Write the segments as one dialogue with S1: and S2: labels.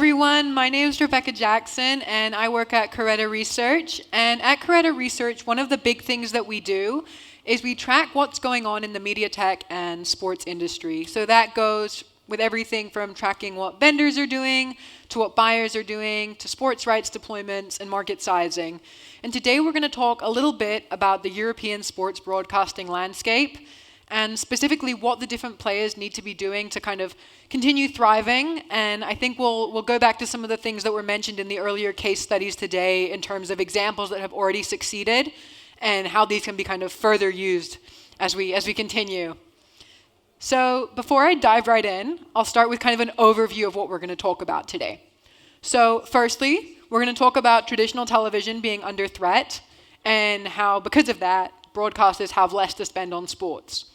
S1: everyone, my name is Rebecca Jackson and I work at Caretta Research. And at Caretta Research, one of the big things that we do is we track what's going on in the media tech and sports industry. So that goes with everything from tracking what vendors are doing, to what buyers are doing, to sports rights deployments and market sizing. And today we're going to talk a little bit about the European sports broadcasting landscape, and specifically what the different players need to be doing to kind of continue thriving. And I think we'll go back to some of the things that were mentioned in the earlier case studies today in terms of examples that have already succeeded and how these can be kind of further used as we continue. So before I dive right in, I'll start with kind of an overview of what we're going to talk about today. So firstly, we're going to talk about traditional television being under threat and how, because of that, broadcasters have less to spend on sports.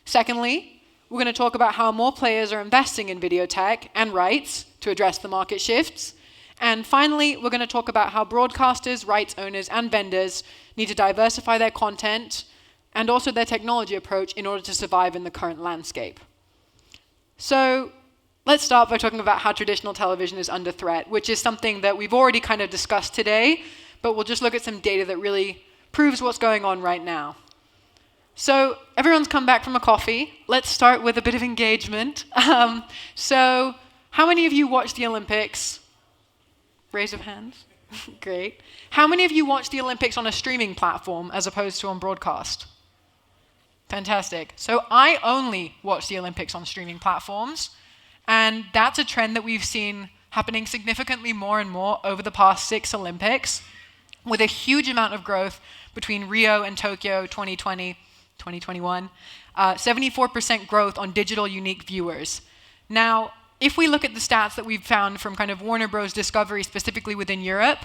S1: Secondly, we're going to talk about how more players are investing in video tech and rights to address the market shifts. And finally, we're going to talk about how broadcasters, rights owners, and vendors need to diversify their content and also their technology approach in order to survive in the current landscape. So let's start by talking about how traditional television is under threat, which is something that we've already kind of discussed today, but we'll just look at some data that really proves what's going on right now. So everyone's come back from a coffee. Let's start with a bit of engagement. So how many of you watched the Olympics? Raise of hands. Great. How many of you watched the Olympics on a streaming platform as opposed to on broadcast? Fantastic. So I only watch the Olympics on streaming platforms, and that's a trend that we've seen happening significantly more and more over the past 6 Olympics, with a huge amount of growth between Rio and Tokyo 2020, 2021, 74% growth on digital unique viewers. Now, if we look at the stats that we've found from kind of Warner Bros. Discovery, specifically within Europe,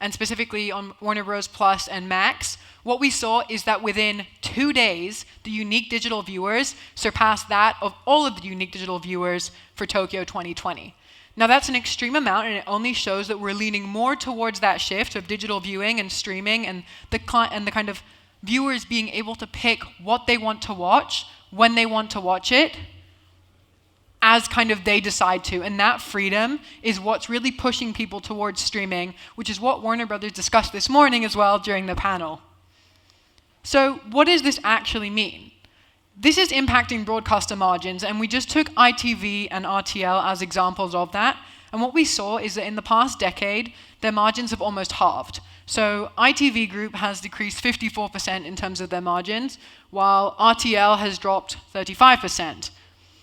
S1: and specifically on Warner Bros. Plus and Max, what we saw is that within 2 days, the unique digital viewers surpassed that of all of the unique digital viewers for Tokyo 2020. Now that's an extreme amount, and it only shows that we're leaning more towards that shift of digital viewing and streaming and the kind of viewers being able to pick what they want to watch, when they want to watch it, as kind of they decide to. And that freedom is what's really pushing people towards streaming, which is what Warner Brothers discussed this morning as well during the panel. So what does this actually mean? This is impacting broadcaster margins, and we just took ITV and RTL as examples of that. And what we saw is that in the past decade, their margins have almost halved. So ITV Group has decreased 54% in terms of their margins, while RTL has dropped 35%.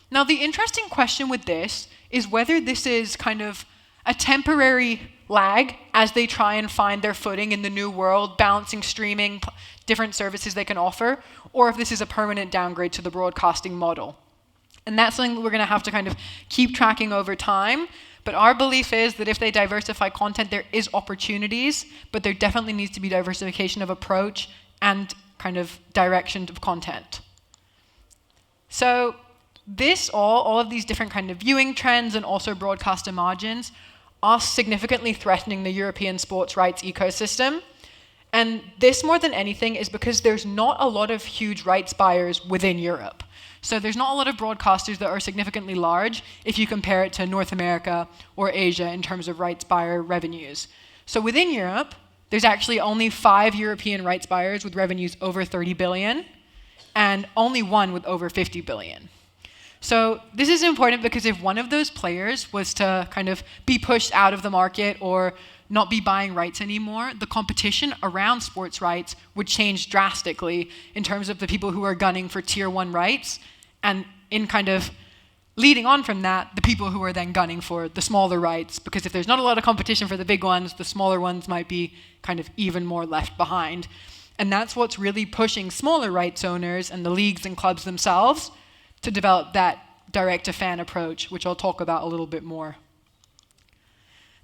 S1: Now, the interesting question with this is whether this is kind of a temporary lag as they try and find their footing in the new world, balancing streaming, different services they can offer, or if this is a permanent downgrade to the broadcasting model. And that's something that we're going to have to kind of keep tracking over time. But our belief is that if they diversify content, there is opportunities, but there definitely needs to be diversification of approach and kind of direction of content. So all of these different kind of viewing trends and also broadcaster margins are significantly threatening the European sports rights ecosystem. And this, more than anything, is because there's not a lot of huge rights buyers within Europe. So there's not a lot of broadcasters that are significantly large if you compare it to North America or Asia in terms of rights buyer revenues. So within Europe, there's actually only 5 European rights buyers with revenues over 30 billion, and only 1 with over 50 billion. So this is important because if one of those players was to kind of be pushed out of the market or not be buying rights anymore, the competition around sports rights would change drastically in terms of the people who are gunning for tier 1 rights, and in kind of leading on from that, the people who are then gunning for the smaller rights, because if there's not a lot of competition for the big ones, the smaller ones might be kind of even more left behind. And that's what's really pushing smaller rights owners and the leagues and clubs themselves to develop that direct-to-fan approach, which I'll talk about a little bit more.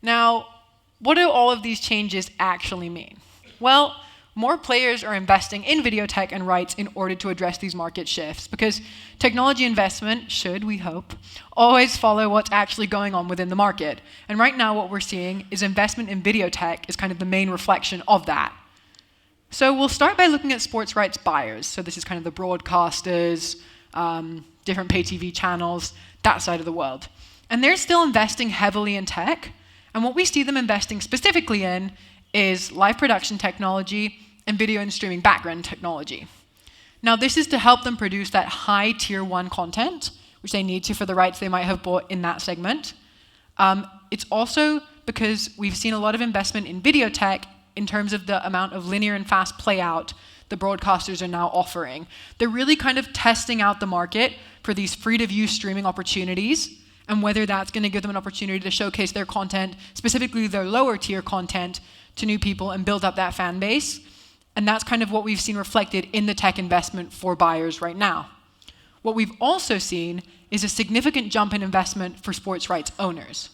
S1: Now, what do all of these changes actually mean? Well, more players are investing in video tech and rights in order to address these market shifts, because technology investment should, we hope, always follow what's actually going on within the market. And right now what we're seeing is investment in video tech is kind of the main reflection of that. So we'll start by looking at sports rights buyers. So this is kind of the broadcasters, different pay TV channels, that side of the world. And they're still investing heavily in tech, And what we see them investing specifically in is live production technology and video and streaming background technology. Now, this is to help them produce that high tier 1 content, which they need to for the rights they might have bought in that segment. It's also because we've seen a lot of investment in video tech in terms of the amount of linear and fast play out the broadcasters are now offering. They're really kind of testing out the market for these free-to-view streaming opportunities and whether that's going to give them an opportunity to showcase their content, specifically their lower tier content, to new people and build up that fan base. And that's kind of what we've seen reflected in the tech investment for buyers right now. What we've also seen is a significant jump in investment for sports rights owners.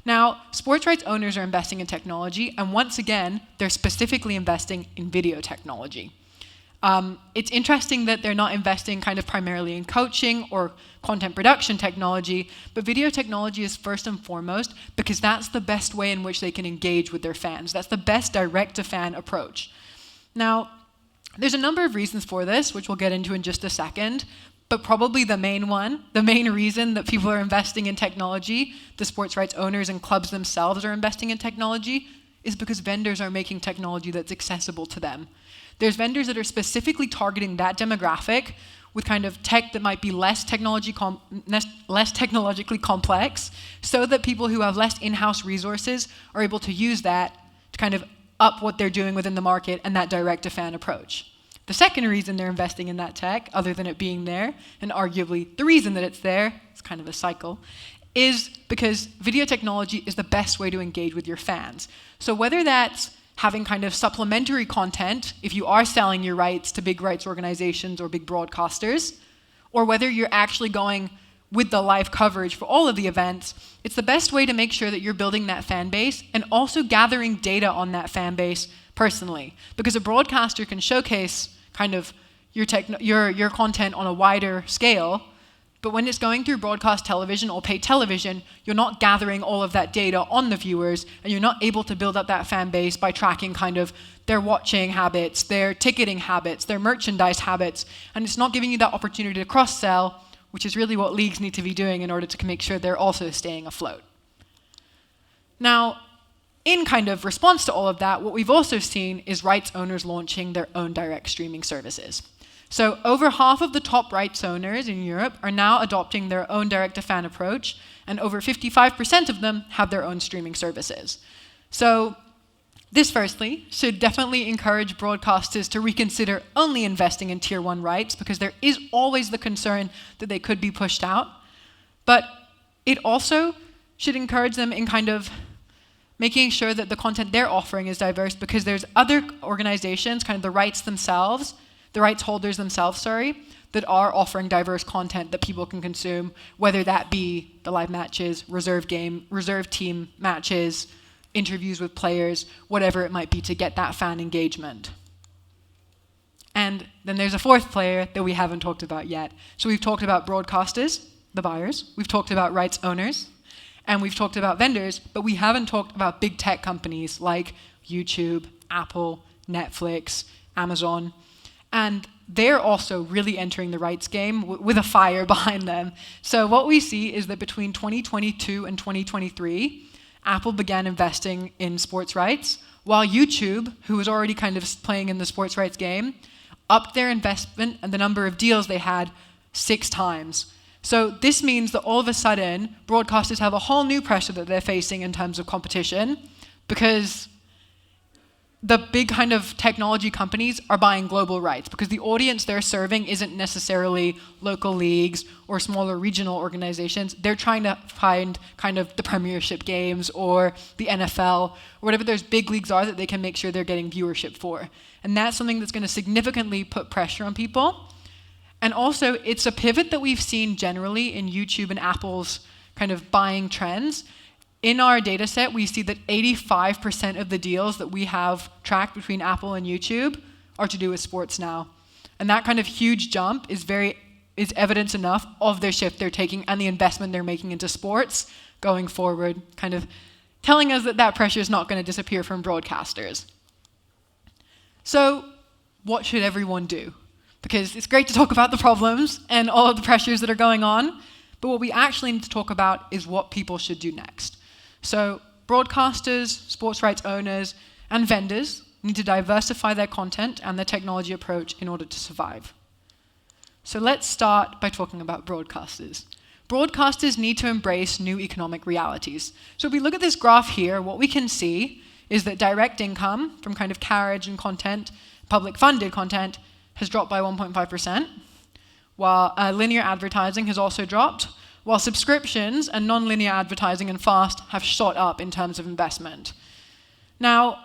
S1: Now, sports rights owners are investing in technology, and once again, they're specifically investing in video technology. It's interesting that they're not investing kind of primarily in coaching or content production technology, but video technology is first and foremost because that's the best way in which they can engage with their fans. That's the best direct-to-fan approach. Now, there's a number of reasons for this, which we'll get into in just a second, but probably the main reason that people are investing in technology, the sports rights owners and clubs themselves are investing in technology, is because vendors are making technology that's accessible to them. There's vendors that are specifically targeting that demographic with kind of tech that might be less technologically complex, so that people who have less in-house resources are able to use that to kind of up what they're doing within the market and that direct-to-fan approach. The second reason they're investing in that tech, other than it being there, and arguably the reason that it's there, it's kind of a cycle, is because video technology is the best way to engage with your fans. So whether that's having kind of supplementary content, if you are selling your rights to big rights organizations or big broadcasters, or whether you're actually going with the live coverage for all of the events, it's the best way to make sure that you're building that fan base and also gathering data on that fan base personally. Because a broadcaster can showcase kind of your content on a wider scale, but when it's going through broadcast television or paid television, you're not gathering all of that data on the viewers, and you're not able to build up that fan base by tracking kind of their watching habits, their ticketing habits, their merchandise habits, and it's not giving you that opportunity to cross-sell, which is really what leagues need to be doing in order to make sure they're also staying afloat. Now, in kind of response to all of that, what we've also seen is rights owners launching their own direct streaming services. So over half of the top rights owners in Europe are now adopting their own direct-to-fan approach, and over 55% of them have their own streaming services. So this, firstly, should definitely encourage broadcasters to reconsider only investing in Tier 1 rights, because there is always the concern that they could be pushed out. But it also should encourage them in kind of making sure that the content they're offering is diverse, because there's other organizations, kind of the rights holders themselves, that are offering diverse content that people can consume, whether that be the live matches, reserve team matches, interviews with players, whatever it might be to get that fan engagement. And then there's a fourth player that we haven't talked about yet. So we've talked about broadcasters, the buyers, we've talked about rights owners, and we've talked about vendors, but we haven't talked about big tech companies like YouTube, Apple, Netflix, Amazon. And they're also really entering the rights game with a fire behind them. So what we see is that between 2022 and 2023, Apple began investing in sports rights, while YouTube, who was already kind of playing in the sports rights game, upped their investment and the number of deals they had 6 times. So this means that all of a sudden, broadcasters have a whole new pressure that they're facing in terms of competition, because the big kind of technology companies are buying global rights, because the audience they're serving isn't necessarily local leagues or smaller regional organizations. They're trying to find kind of the Premiership games or the NFL or whatever those big leagues are that they can make sure they're getting viewership for. And that's something that's going to significantly put pressure on people. And also, it's a pivot that we've seen generally in YouTube and Apple's kind of buying trends. In our data set, we see that 85% of the deals that we have tracked between Apple and YouTube are to do with sports now. And that kind of huge jump is evidence enough of their shift they're taking and the investment they're making into sports going forward, kind of telling us that that pressure is not going to disappear from broadcasters. So what should everyone do? Because it's great to talk about the problems and all of the pressures that are going on, but what we actually need to talk about is what people should do next. So broadcasters, sports rights owners, and vendors need to diversify their content and their technology approach in order to survive. So let's start by talking about broadcasters. Broadcasters need to embrace new economic realities. So if we look at this graph here, what we can see is that direct income from kind of carriage and content, public funded content, has dropped by 1.5%, while linear advertising has also dropped, while subscriptions and non-linear advertising and FAST have shot up in terms of investment. Now,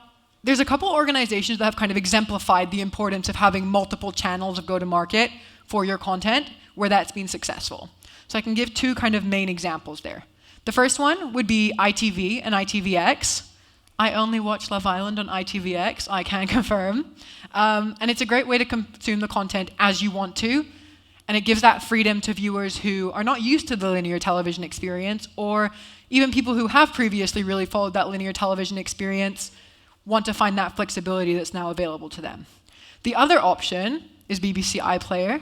S1: there's a couple organizations that have kind of exemplified the importance of having multiple channels of go-to-market for your content where that's been successful. So I can give two kind of main examples there. The first one would be ITV and ITVX. I only watch Love Island on ITVX, I can confirm. And it's a great way to consume the content as you want to, and it gives that freedom to viewers who are not used to the linear television experience, or even people who have previously really followed that linear television experience want to find that flexibility that's now available to them. The other option is BBC iPlayer,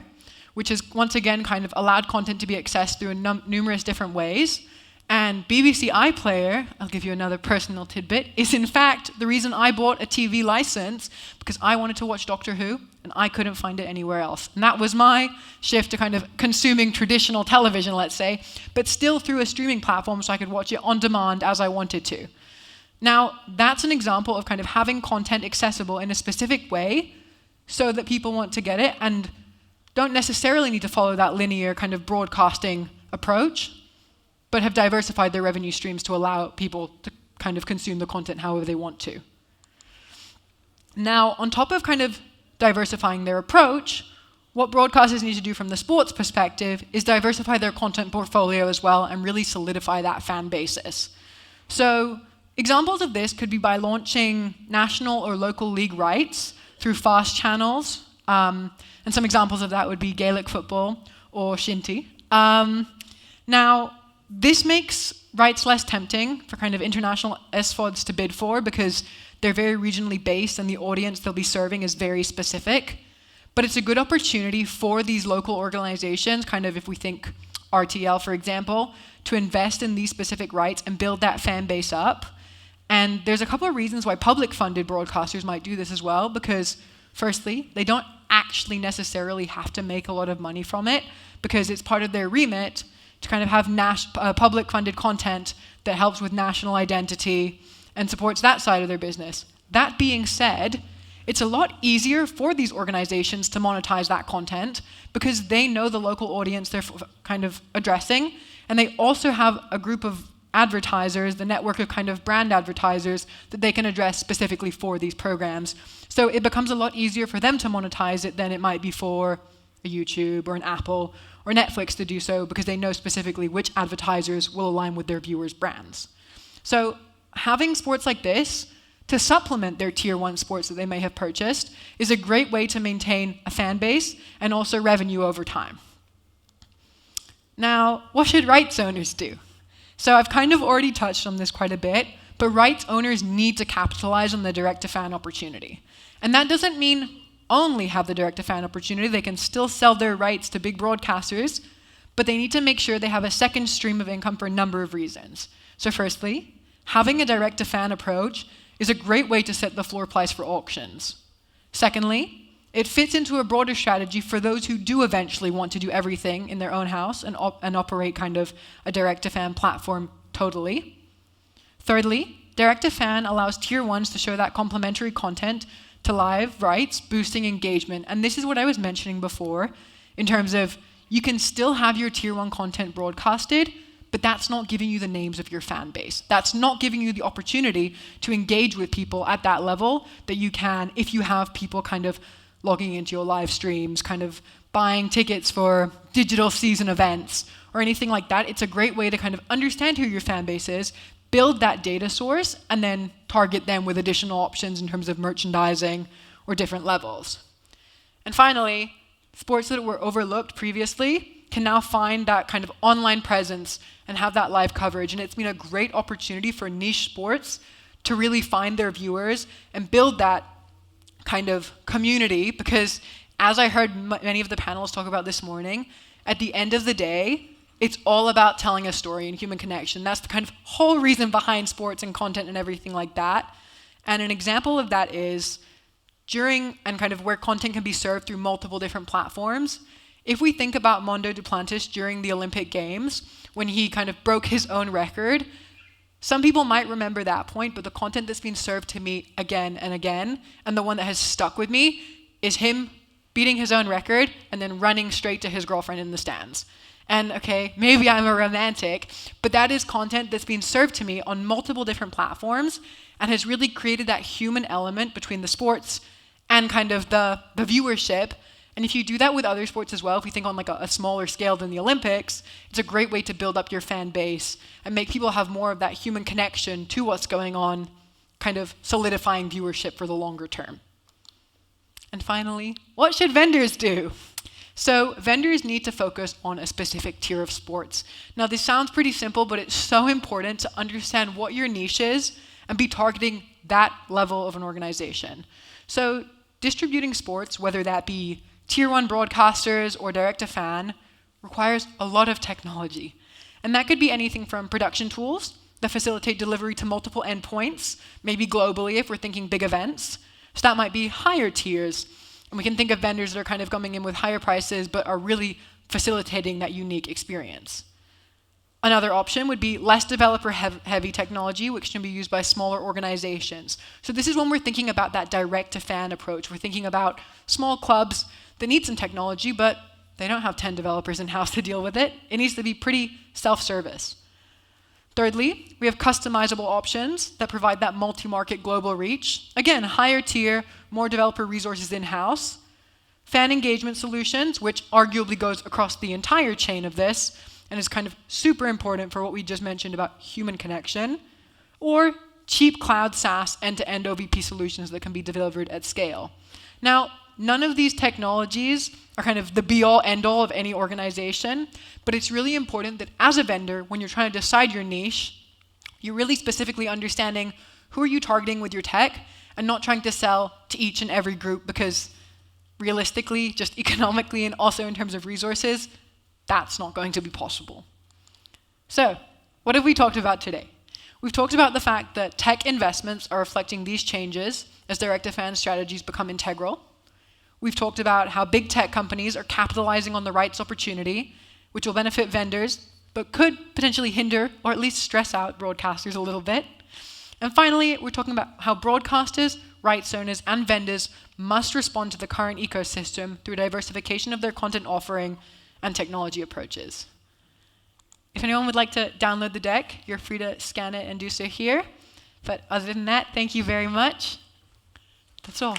S1: which has once again kind of allowed content to be accessed through numerous different ways. And BBC iPlayer, I'll give you another personal tidbit, is in fact the reason I bought a TV license, because I wanted to watch Doctor Who and I couldn't find it anywhere else. And that was my shift to kind of consuming traditional television, let's say, but still through a streaming platform so I could watch it on demand as I wanted to. Now, that's an example of kind of having content accessible in a specific way so that people want to get it and don't necessarily need to follow that linear kind of broadcasting approach, but have diversified their revenue streams to allow people to kind of consume the content however they want to. Now, on top of kind of diversifying their approach, what broadcasters need to do from the sports perspective is diversify their content portfolio as well and really solidify that fan basis. So examples of this could be by launching national or local league rights through FAST channels, and some examples of that would be Gaelic football or Shinty. Now, this makes rights less tempting for kind of international SVODs to bid for because they're very regionally based and the audience they'll be serving is very specific. But it's a good opportunity for these local organizations, kind of if we think RTL, for example, to invest in these specific rights and build that fan base up. And there's a couple of reasons why public-funded broadcasters might do this as well, because firstly, they don't actually necessarily have to make a lot of money from it because it's part of their remit to kind of have public-funded content that helps with national identity and supports that side of their business. That being said, it's a lot easier for these organizations to monetize that content because they know the local audience they're kind of addressing, and they also have a group of advertisers, the network of kind of brand advertisers that they can address specifically for these programs. So it becomes a lot easier for them to monetize it than it might be for a YouTube or an Apple or Netflix to do so because they know specifically which advertisers will align with their viewers' brands. So having sports like this to supplement their tier 1 sports that they may have purchased is a great way to maintain a fan base and also revenue over time. Now, what should rights owners do? So I've kind of already touched on this quite a bit, but rights owners need to capitalize on the direct-to-fan opportunity. And that doesn't mean only have the direct-to-fan opportunity. They can still sell their rights to big broadcasters, but they need to make sure they have a second stream of income for a number of reasons. So firstly, having a direct-to-fan approach is a great way to set the floor price for auctions. Secondly, it fits into a broader strategy for those who do eventually want to do everything in their own house and operate kind of a direct-to-fan platform totally. Thirdly, direct-to-fan allows tier 1s to show that complementary content to live rights, boosting engagement. And this is what I was mentioning before in terms of you can still have your tier 1 content broadcasted, but that's not giving you the names of your fan base. That's not giving you the opportunity to engage with people at that level that you can if you have people kind of logging into your live streams, kind of buying tickets for digital season events or anything like that. It's a great way to kind of understand who your fan base is, build that data source, and then target them with additional options in terms of merchandising or different levels. And finally, sports that were overlooked previously can now find that kind of online presence and have that live coverage. And it's been a great opportunity for niche sports to really find their viewers and build that kind of community, because as I heard many of the panelists talk about this morning, at the end of the day, it's all about telling a story and human connection. That's the kind of whole reason behind sports and content and everything like that. And an example of that is during and kind of where content can be served through multiple different platforms. If we think about Mondo Duplantis during the Olympic Games, when he kind of broke his own record, some people might remember that point, but the content that's been served to me again and again, and the one that has stuck with me, is him beating his own record and then running straight to his girlfriend in the stands. And okay, maybe I'm a romantic, but that is content that's been served to me on multiple different platforms and has really created that human element between the sports and kind of the viewership. And if you do that with other sports as well, if we think on like a smaller scale than the Olympics, it's a great way to build up your fan base and make people have more of that human connection to what's going on, kind of solidifying viewership for the longer term. And finally, what should vendors do? So vendors need to focus on a specific tier of sports. Now this sounds pretty simple, but it's so important to understand what your niche is and be targeting that level of an organization. So distributing sports, whether that be tier 1 broadcasters or direct to fan, requires a lot of technology. And that could be anything from production tools that facilitate delivery to multiple endpoints, maybe globally if we're thinking big events. So that might be higher tiers. And we can think of vendors that are kind of coming in with higher prices but are really facilitating that unique experience. Another option would be less developer-heavy technology, which can be used by smaller organizations. So this is when we're thinking about that direct-to-fan approach. We're thinking about small clubs that need some technology, but they don't have 10 developers in-house to deal with it. It needs to be pretty self-service. Thirdly, we have customizable options that provide that multi-market global reach. Again, higher tier, more developer resources in-house. Fan engagement solutions, which arguably goes across the entire chain of this, and is kind of super important for what we just mentioned about human connection, or cheap cloud SaaS end-to-end OVP solutions that can be delivered at scale. Now, none of these technologies are kind of the be-all, end-all of any organization, but it's really important that as a vendor, when you're trying to decide your niche, you're really specifically understanding who are you targeting with your tech and not trying to sell to each and every group, because realistically, just economically and also in terms of resources, that's not going to be possible. So, what have we talked about today? We've talked about the fact that tech investments are reflecting these changes as direct-to-fan strategies become integral. We've talked about how big tech companies are capitalizing on the rights opportunity, which will benefit vendors, but could potentially hinder or at least stress out broadcasters a little bit. And finally, we're talking about how broadcasters, rights owners, and vendors must respond to the current ecosystem through diversification of their content offering and technology approaches. If anyone would like to download the deck, you're free to scan it and do so here. But other than that, thank you very much. That's all.